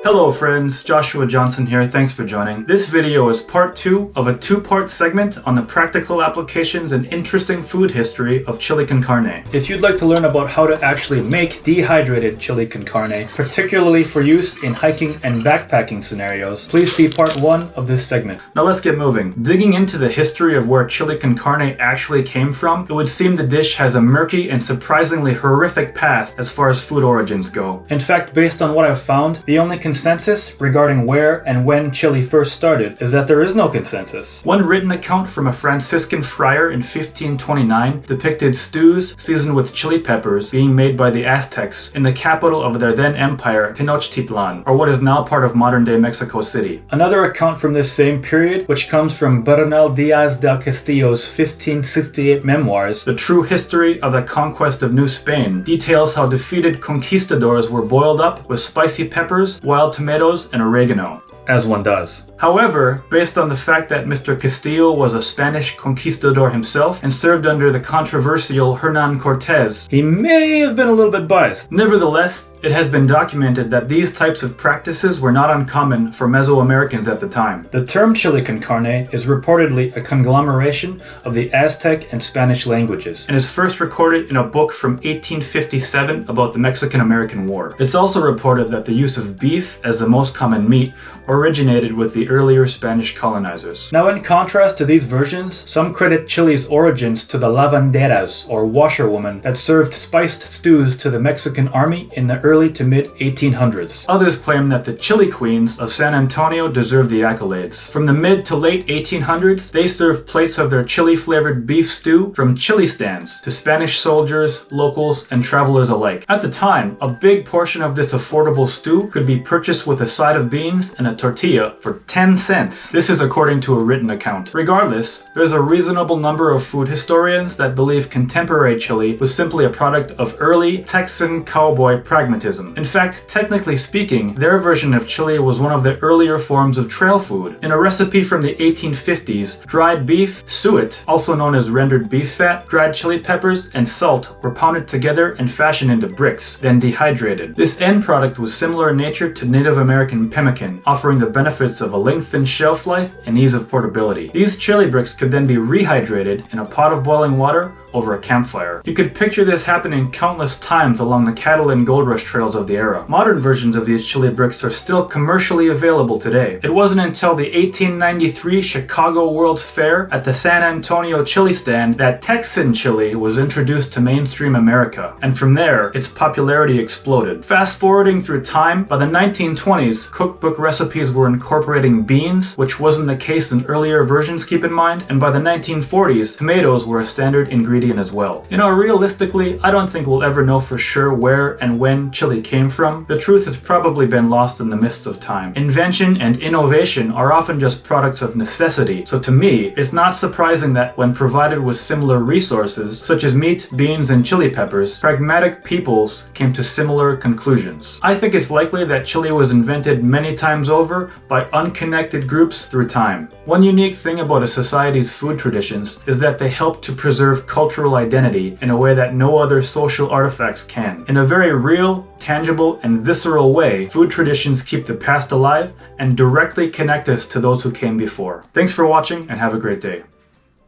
Hello friends, Joshua Johnson here, thanks for joining. This video is part 2 of a 2-part segment on the practical applications and interesting food history of chili con carne. If you'd like to learn about how to actually make dehydrated chili con carne, particularly for use in hiking and backpacking scenarios, please see part 1 of this segment. Now let's get moving. Digging into the history of where chili con carne actually came from, it would seem the dish has a murky and surprisingly horrific past as far as food origins go. In fact, based on what I've found, the only consensus regarding where and when chili first started is that there is no consensus. One written account from a Franciscan friar in 1529 depicted stews seasoned with chili peppers being made by the Aztecs in the capital of their then empire, Tenochtitlan, or what is now part of modern-day Mexico City. Another account from this same period, which comes from Bernal Diaz del Castillo's 1568 memoirs, The True History of the Conquest of New Spain, details how defeated conquistadors were boiled up with spicy peppers, wild tomatoes, and oregano. As one does. However, based on the fact that Mr. Castillo was a Spanish conquistador himself and served under the controversial Hernán Cortés, he may have been a little bit biased. Nevertheless, it has been documented that these types of practices were not uncommon for Mesoamericans at the time. The term chili con carne is reportedly a conglomeration of the Aztec and Spanish languages, and is first recorded in a book from 1857 about the Mexican-American War. It's also reported that the use of beef as the most common meat originated with the earlier Spanish colonizers. Now, in contrast to these versions, some credit chili's origins to the lavanderas, or washerwomen, that served spiced stews to the Mexican army in the early to mid 1800s. Others claim that the chili queens of San Antonio deserve the accolades. From the mid to late 1800s, they served plates of their chili-flavored beef stew from chili stands to Spanish soldiers, locals, and travelers alike. At the time, a big portion of this affordable stew could be purchased with a side of beans and a tortilla for 10 cents. This is according to a written account. Regardless, there's a reasonable number of food historians that believe contemporary chili was simply a product of early Texan cowboy pragmatism. In fact, technically speaking, their version of chili was one of the earlier forms of trail food. In a recipe from the 1850s, dried beef, suet, also known as rendered beef fat, dried chili peppers, and salt were pounded together and fashioned into bricks, then dehydrated. This end product was similar in nature to Native American pemmican, offering the benefits of a lengthened shelf life and ease of portability. These chili bricks could then be rehydrated in a pot of boiling water over a campfire. You could picture this happening countless times along the cattle and gold rush trails of the era. Modern versions of these chili bricks are still commercially available today. It wasn't until the 1893 Chicago World's Fair at the San Antonio chili stand that Texan chili was introduced to mainstream America, and from there, its popularity exploded. Fast forwarding through time, by the 1920s, cookbook recipes were incorporating beans, which wasn't the case in earlier versions, keep in mind, and by the 1940s, tomatoes were a standard ingredient as well. You know, realistically, I don't think we'll ever know for sure where and when chili came from. The truth has probably been lost in the mists of time. Invention and innovation are often just products of necessity, so to me, it's not surprising that when provided with similar resources, such as meat, beans, and chili peppers, pragmatic peoples came to similar conclusions. I think it's likely that chili was invented many times over by unconnected groups through time. One unique thing about a society's food traditions is that they help to preserve cultural identity in a way that no other social artifacts can. In a very real, tangible, and visceral way, food traditions keep the past alive and directly connect us to those who came before. Thanks for watching and have a great day.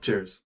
Cheers.